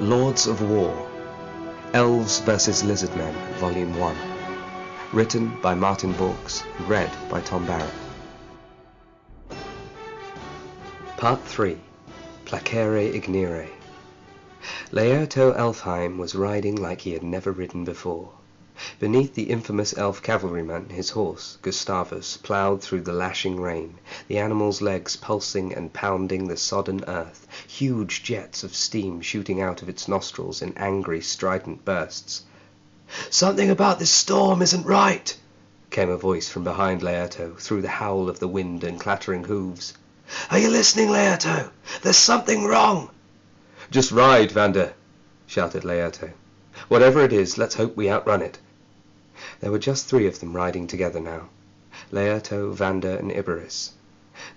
Lords of War, Elves vs. Lizardmen, Volume 1. Written by Martin Vaux, read by Tom Barratt. Part 3. Placere Ignere. Laerto Elfheim was riding like he had never ridden before. Beneath the infamous elf cavalryman, his horse, Gustavus, ploughed through the lashing rain, the animal's legs pulsing and pounding the sodden earth, huge jets of steam shooting out of its nostrils in angry, strident bursts. "Something about this storm isn't right," came a voice from behind Laerto, through the howl of the wind and clattering hooves. "Are you listening, Laerto? There's something wrong." "Just ride, Vander," shouted Laerto. "Whatever it is, let's hope we outrun it." There were just 3 of them riding together now, Laerto, Vander, and Iberis.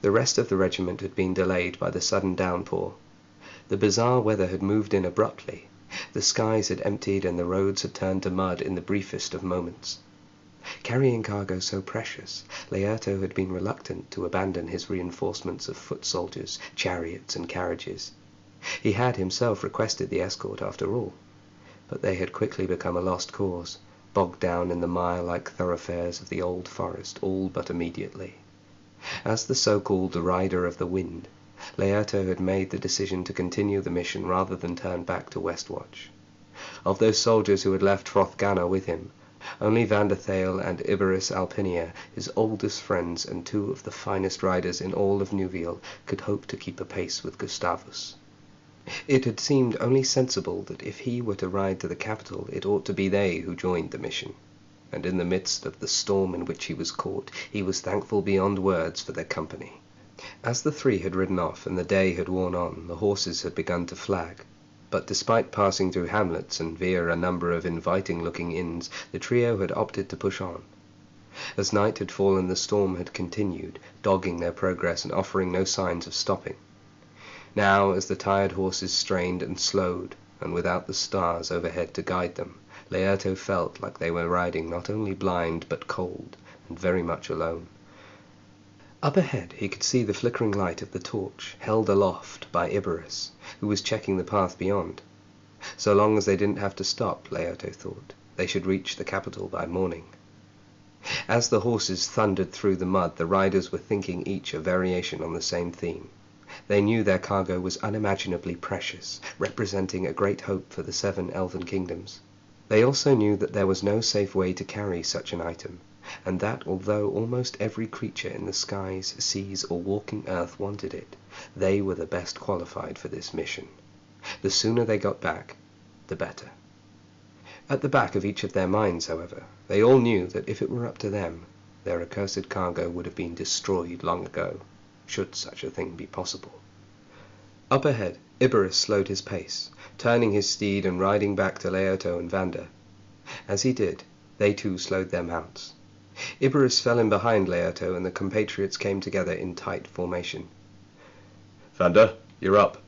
The rest of the regiment had been delayed by the sudden downpour. The bizarre weather had moved in abruptly. The skies had emptied and the roads had turned to mud in the briefest of moments. Carrying cargo so precious, Laerto had been reluctant to abandon his reinforcements of foot soldiers, chariots, and carriages. He had himself requested the escort after all, but they had quickly become a lost cause, bogged down in the mire-like thoroughfares of the old forest all but immediately. As the so-called rider of the wind, Laerto had made the decision to continue the mission rather than turn back to Westwatch. Of those soldiers who had left Hrothgar with him, only Vanderthale and Iberis Alpinia, his oldest friends and 2 of the finest riders in all of Nuville, could hope to keep a pace with Gustavus. It had seemed only sensible that if he were to ride to the capital, it ought to be they who joined the mission, and in the midst of the storm in which he was caught, he was thankful beyond words for their company. As the 3 had ridden off and the day had worn on, the horses had begun to flag, but despite passing through hamlets and via a number of inviting-looking inns, the trio had opted to push on. As night had fallen, the storm had continued, dogging their progress and offering no signs of stopping. Now, as the tired horses strained and slowed, and without the stars overhead to guide them, Laerto felt like they were riding not only blind but cold, and very much alone. Up ahead he could see the flickering light of the torch, held aloft by Iberis, who was checking the path beyond. So long as they didn't have to stop, Laerto thought, they should reach the capital by morning. As the horses thundered through the mud, the riders were thinking each a variation on the same theme. They knew their cargo was unimaginably precious, representing a great hope for the 7 elven kingdoms. They also knew that there was no safe way to carry such an item, and that although almost every creature in the skies, seas, or walking earth wanted it, they were the best qualified for this mission. The sooner they got back, the better. At the back of each of their minds, however, they all knew that if it were up to them, their accursed cargo would have been destroyed long ago, should such a thing be possible. Up ahead, Iberis slowed his pace, turning his steed and riding back to Laerto and Vander. As he did, they too slowed their mounts. Iberis fell in behind Laerto, and the compatriots came together in tight formation. "Vander, you're up,"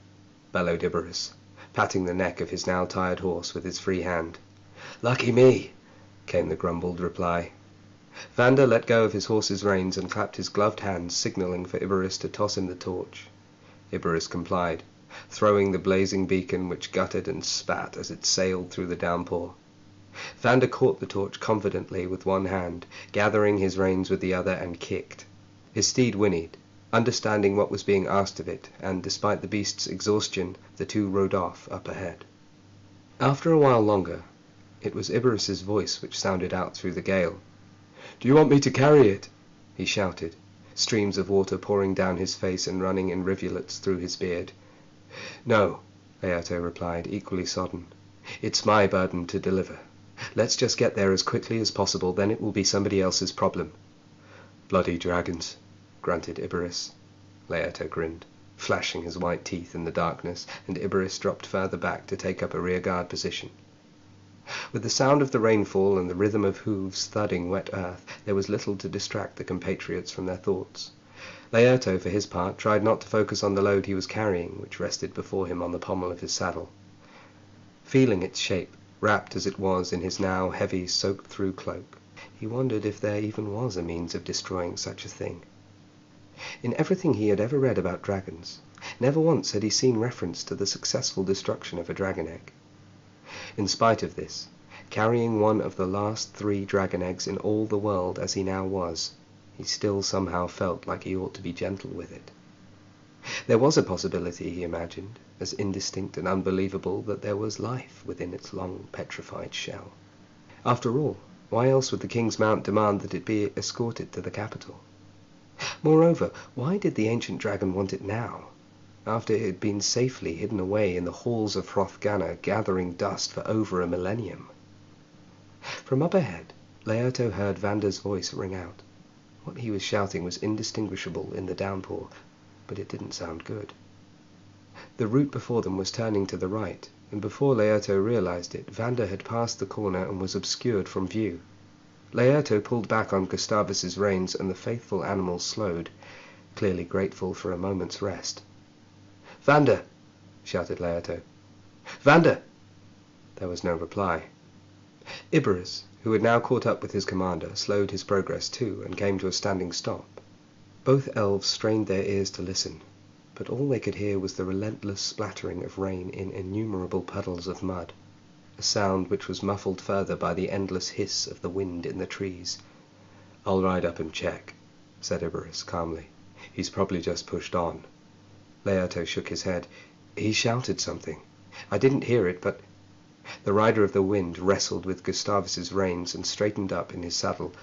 bellowed Iberis, patting the neck of his now tired horse with his free hand. "Lucky me," came the grumbled reply. Vander let go of his horse's reins and clapped his gloved hands, signalling for Iberis to toss him the torch. Iberis complied, throwing the blazing beacon which guttered and spat as it sailed through the downpour. Vander caught the torch confidently with one hand, gathering his reins with the other, and kicked. His steed whinnied, understanding what was being asked of it, and despite the beast's exhaustion, the 2 rode off up ahead. After a while longer, it was Iberis's voice which sounded out through the gale. "Do you want me to carry it?" he shouted, streams of water pouring down his face and running in rivulets through his beard. "No," Laerto replied, equally sodden. "It's my burden to deliver. Let's just get there as quickly as possible, then it will be somebody else's problem." "Bloody dragons," grunted Iberis. Laerto grinned, flashing his white teeth in the darkness, and Iberis dropped further back to take up a rearguard position. With the sound of the rainfall and the rhythm of hooves thudding wet earth, there was little to distract the compatriots from their thoughts. Laerto, for his part, tried not to focus on the load he was carrying, which rested before him on the pommel of his saddle. Feeling its shape, wrapped as it was in his now heavy, soaked-through cloak, he wondered if there even was a means of destroying such a thing. In everything he had ever read about dragons, never once had he seen reference to the successful destruction of a dragon egg. In spite of this, carrying one of the last 3 dragon eggs in all the world as he now was, he still somehow felt like he ought to be gentle with it. There was a possibility, he imagined, as indistinct and unbelievable, that there was life within its long petrified shell. After all, why else would the King's Mount demand that it be escorted to the capital? Moreover, why did the ancient dragon want it now, after it had been safely hidden away in the halls of Hrothgar, gathering dust for over a millennium? From up ahead, Leoto heard Vander's voice ring out. What he was shouting was indistinguishable in the downpour, but it didn't sound good. The route before them was turning to the right, and before Leoto realized it, Vander had passed the corner and was obscured from view. Leoto pulled back on Gustavus's reins, and the faithful animal slowed, clearly grateful for a moment's rest. "Vander!" shouted Leoto. "Vander!" There was no reply. Iberus, who had now caught up with his commander, slowed his progress too, and came to a standing stop. Both elves strained their ears to listen, but all they could hear was the relentless splattering of rain in innumerable puddles of mud, a sound which was muffled further by the endless hiss of the wind in the trees. "I'll ride up and check," said Iberus calmly. "He's probably just pushed on." Leoto shook his head. "He shouted something. I didn't hear it, but—" The rider of the wind wrestled with Gustavus's reins and straightened up in his saddle.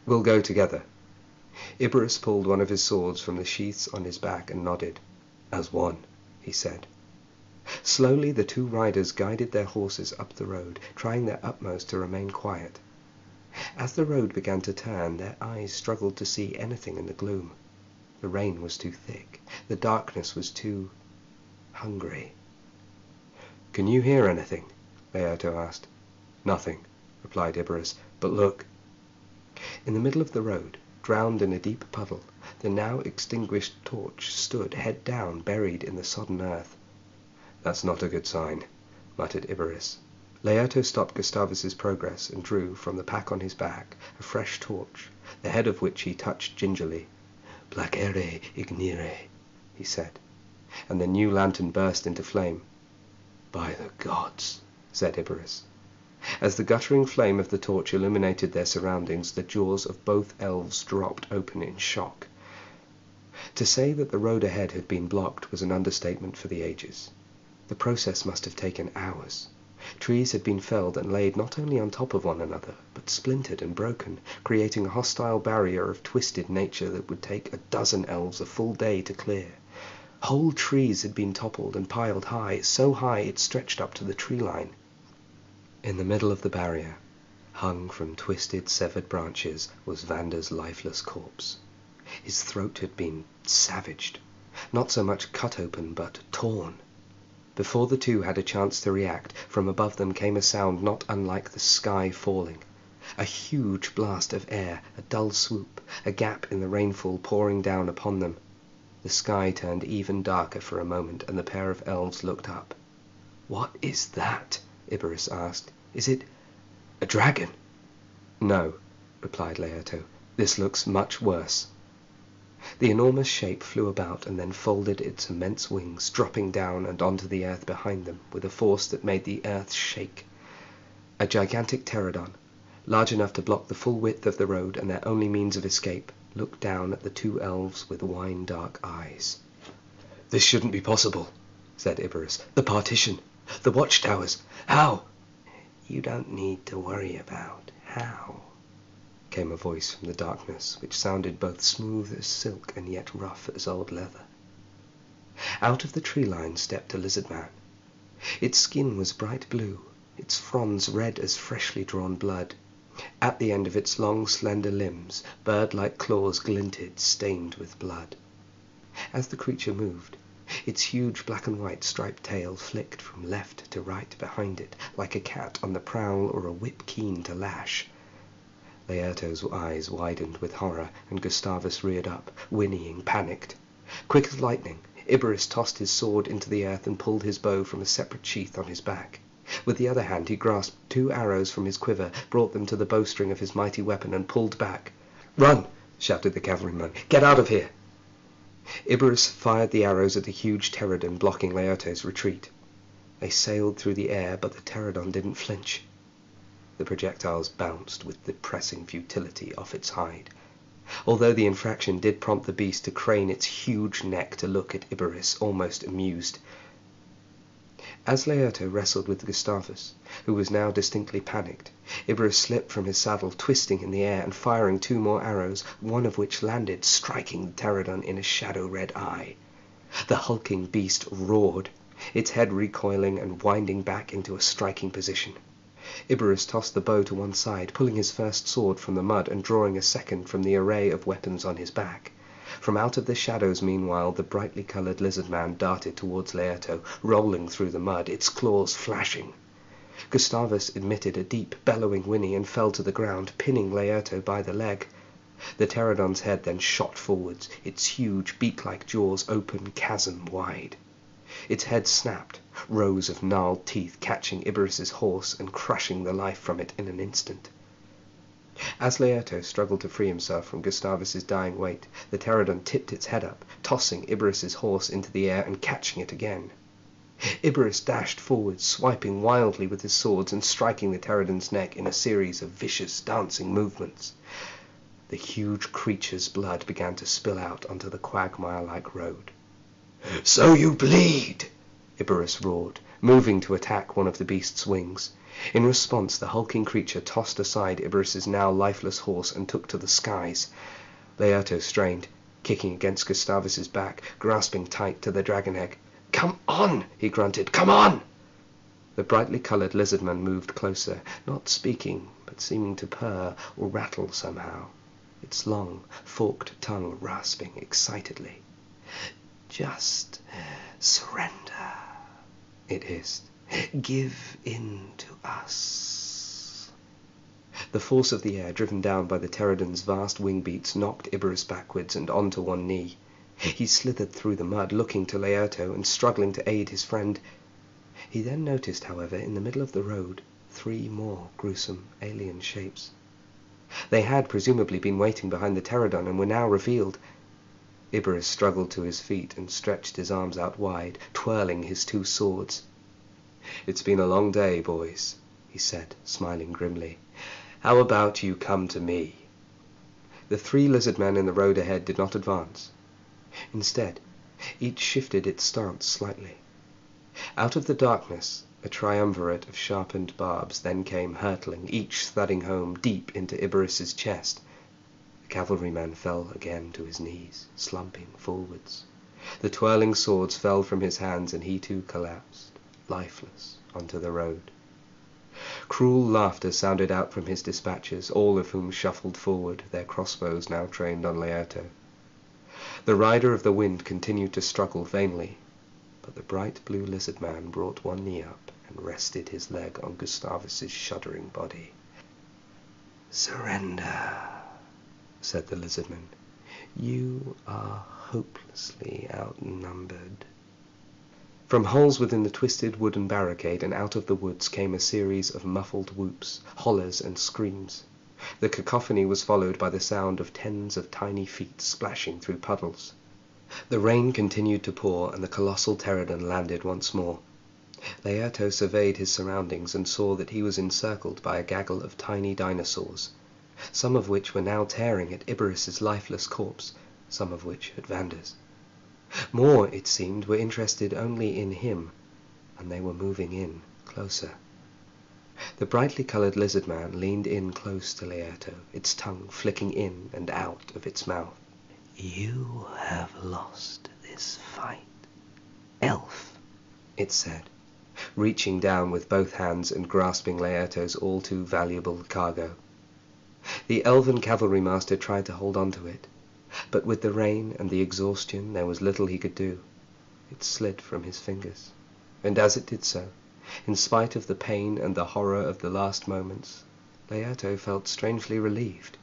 "We'll go together." Iberus pulled one of his swords from the sheaths on his back and nodded. "As one," he said. Slowly the 2 riders guided their horses up the road, trying their utmost to remain quiet. As the road began to turn, their eyes struggled to see anything in the gloom. The rain was too thick. The darkness was too hungry. "Can you hear anything?" Leoto asked. "Nothing," replied Iberus, "but look." In the middle of the road, drowned in a deep puddle, the now extinguished torch stood head down, buried in the sodden earth. "That's not a good sign," muttered Iberus. Leoto stopped Gustavus's progress and drew, from the pack on his back, a fresh torch, the head of which he touched gingerly. "Placere ignire," he said, and the new lantern burst into flame. "By the gods," said Iberus. As the guttering flame of the torch illuminated their surroundings, the jaws of both elves dropped open in shock. To say that the road ahead had been blocked was an understatement for the ages. The process must have taken hours. Trees had been felled and laid not only on top of one another, but splintered and broken, creating a hostile barrier of twisted nature that would take a dozen elves a full day to clear. Whole trees had been toppled and piled high, so high it stretched up to the tree line. In the middle of the barrier, hung from twisted, severed branches, was Vander's lifeless corpse. His throat had been savaged, not so much cut open, but torn. Before the 2 had a chance to react, from above them came a sound not unlike the sky falling. A huge blast of air, a dull swoop, a gap in the rainfall pouring down upon them. The sky turned even darker for a moment, and the pair of elves looked up. "What is that?" Iberus asked. "Is it a dragon?" "No," replied Leoto. "This looks much worse." The enormous shape flew about and then folded its immense wings, dropping down and onto the earth behind them with a force that made the earth shake. A gigantic pterodon, large enough to block the full width of the road and their only means of escape, looked down at the 2 elves with wine-dark eyes. "This shouldn't be possible," said Iberus. "The partition, the watchtowers, how—" "You don't need to worry about how," came a voice from the darkness, which sounded both smooth as silk and yet rough as old leather. Out of the tree line stepped a lizardman. Its skin was bright blue, its fronds red as freshly drawn blood. At the end of its long, slender limbs, bird-like claws glinted, stained with blood. As the creature moved, its huge black and white striped tail flicked from left to right behind it, like a cat on the prowl or a whip keen to lash. Leoto's eyes widened with horror, and Gustavus reared up, whinnying, panicked. Quick as lightning, Iberus tossed his sword into the earth and pulled his bow from a separate sheath on his back. With the other hand he grasped 2 arrows from his quiver, brought them to the bowstring of his mighty weapon, and pulled back. "Run!" shouted the cavalryman. "Get out of here!" Iberus fired the arrows at the huge pterodon blocking Laerto's retreat. They sailed through the air, but the pterodon didn't flinch. The projectiles bounced with depressing futility off its hide, although the infraction did prompt the beast to crane its huge neck to look at Iberus, almost amused. As Laerto wrestled with Gustavus, who was now distinctly panicked, Iberus slipped from his saddle, twisting in the air and firing 2 more arrows, one of which landed, striking the pterodon in a shadow-red eye. The hulking beast roared, its head recoiling and winding back into a striking position. Iberus tossed the bow to one side, pulling his first sword from the mud and drawing a second from the array of weapons on his back. From out of the shadows, meanwhile, the brightly coloured lizard-man darted towards Laerto, rolling through the mud, its claws flashing. Gustavus emitted a deep, bellowing whinny and fell to the ground, pinning Laerto by the leg. The pterodon's head then shot forwards, its huge, beak-like jaws open chasm-wide. Its head snapped, rows of gnarled teeth catching Iberus's horse and crushing the life from it in an instant. As Laerto struggled to free himself from Gustavus's dying weight, the pterodon tipped its head up, tossing Iberus's horse into the air and catching it again. Iberus dashed forward, swiping wildly with his swords and striking the pterodon's neck in a series of vicious, dancing movements. The huge creature's blood began to spill out onto the quagmire-like road. "So you bleed!" Iberus roared, moving to attack one of the beast's wings. In response, the hulking creature tossed aside Iberus's now lifeless horse and took to the skies. Laerto strained, kicking against Gustavus's back, grasping tight to the dragon egg. "Come on!" he grunted. "Come on!" The brightly coloured lizardman moved closer, not speaking, but seeming to purr or rattle somehow, its long, forked tongue rasping excitedly. "Just surrender," it hissed. "Give in to us." The force of the air, driven down by the pterodon's vast wing beats, knocked Iberus backwards and onto one knee. He slithered through the mud, looking to Laerto and struggling to aid his friend. He then noticed, however, in the middle of the road, 3 more gruesome alien shapes. They had presumably been waiting behind the pterodon and were now revealed. Iberus struggled to his feet and stretched his arms out wide, twirling his 2 swords. "It's been a long day, boys," he said, smiling grimly. "How about you come to me?" The 3 lizardmen in the road ahead did not advance. Instead, each shifted its stance slightly. Out of the darkness, a triumvirate of sharpened barbs then came hurtling, each thudding home deep into Iberus's chest. The cavalryman fell again to his knees, slumping forwards. The twirling swords fell from his hands, and he too collapsed, lifeless, onto the road. Cruel laughter sounded out from his dispatchers, all of whom shuffled forward, their crossbows now trained on Laerto. The rider of the wind continued to struggle vainly, but the bright blue lizard-man brought one knee up and rested his leg on Gustavus's shuddering body. "Surrender," said the lizardman. "You are hopelessly outnumbered." From holes within the twisted wooden barricade and out of the woods came a series of muffled whoops, hollers, and screams. The cacophony was followed by the sound of tens of tiny feet splashing through puddles. The rain continued to pour, and the colossal pterodon landed once more. Laerto surveyed his surroundings and saw that he was encircled by a gaggle of tiny dinosaurs, some of which were now tearing at Iberus's lifeless corpse, some of which at Vander's. More, it seemed, were interested only in him, and they were moving in closer. The brightly coloured lizard-man leaned in close to Laerto, its tongue flicking in and out of its mouth. "You have lost this fight, elf," it said, reaching down with both hands and grasping Laerto's all-too-valuable cargo. The elven cavalry master tried to hold on to it, but with the rain and the exhaustion there was little he could do. It slid from his fingers, and as it did so, in spite of the pain and the horror of the last moments, Laerto felt strangely relieved.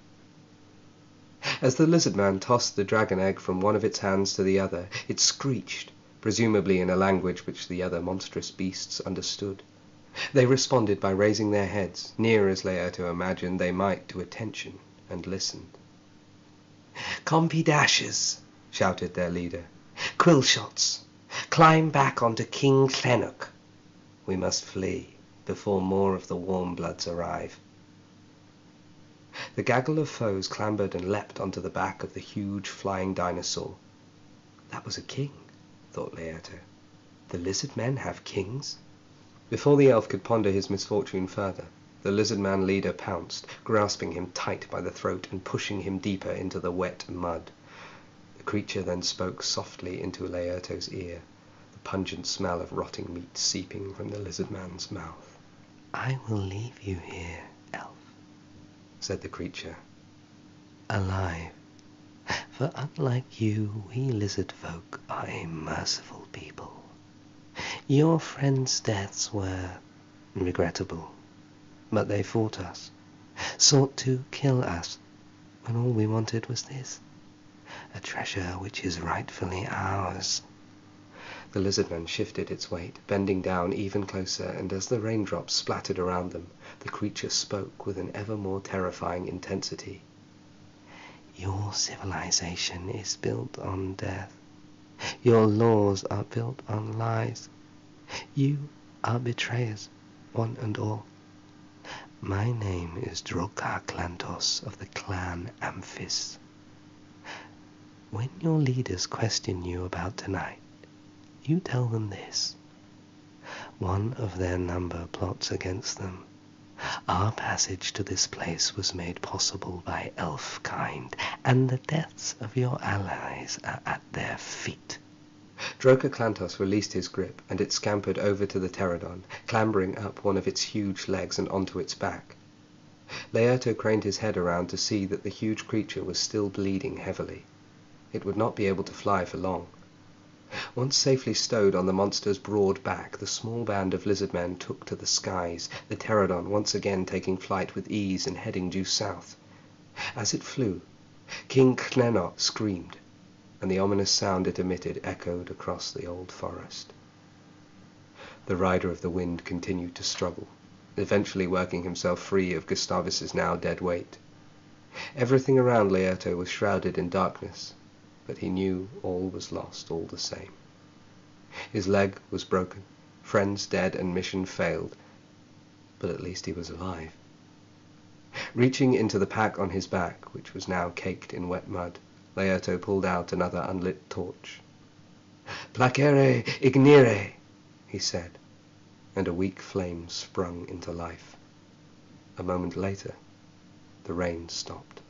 As the lizard-man tossed the dragon egg from one of its hands to the other, it screeched, presumably in a language which the other monstrous beasts understood. They responded by raising their heads, near as Laerto imagined they might to attention, and listened. "Compy dashes," shouted their leader. "Quill shots! Climb back onto King Clennock! We must flee before more of the warm bloods arrive." The gaggle of foes clambered and leapt onto the back of the huge flying dinosaur. That was a king, thought Laertes. The lizardmen have kings? Before the elf could ponder his misfortune further, the lizardman leader pounced, grasping him tight by the throat and pushing him deeper into the wet mud. The creature then spoke softly into Laertes' ear, the pungent smell of rotting meat seeping from the lizardman's mouth. "I will leave you here, elf," said the creature, "alive. For unlike you, we lizard folk are a merciful people. Your friends' deaths were regrettable, but they fought us, sought to kill us, when all we wanted was this, a treasure which is rightfully ours." The lizardman shifted its weight, bending down even closer, and as the raindrops splattered around them, the creature spoke with an ever more terrifying intensity. "Your civilization is built on death. Your laws are built on lies. You are betrayers, one and all. My name is Drokar Klantos of the clan Amphis. When your leaders question you about tonight, you tell them this. One of their number plots against them. Our passage to this place was made possible by elf kind, and the deaths of your allies are at their feet." Drokar Klantos released his grip, and it scampered over to the pterodon, clambering up one of its huge legs and onto its back. Laertes craned his head around to see that the huge creature was still bleeding heavily. It would not be able to fly for long. Once safely stowed on the monster's broad back, the small band of lizardmen took to the skies, the pterodon once again taking flight with ease and heading due south. As it flew, King Clennock screamed, and the ominous sound it emitted echoed across the old forest. The rider of the wind continued to struggle, eventually working himself free of Gustavus's now dead weight. Everything around Laertes was shrouded in darkness, but he knew all was lost all the same. His leg was broken, friends dead, and mission failed, but at least he was alive. Reaching into the pack on his back, which was now caked in wet mud, Laertes pulled out another unlit torch. "Placere ignire," he said, and a weak flame sprung into life. A moment later, the rain stopped.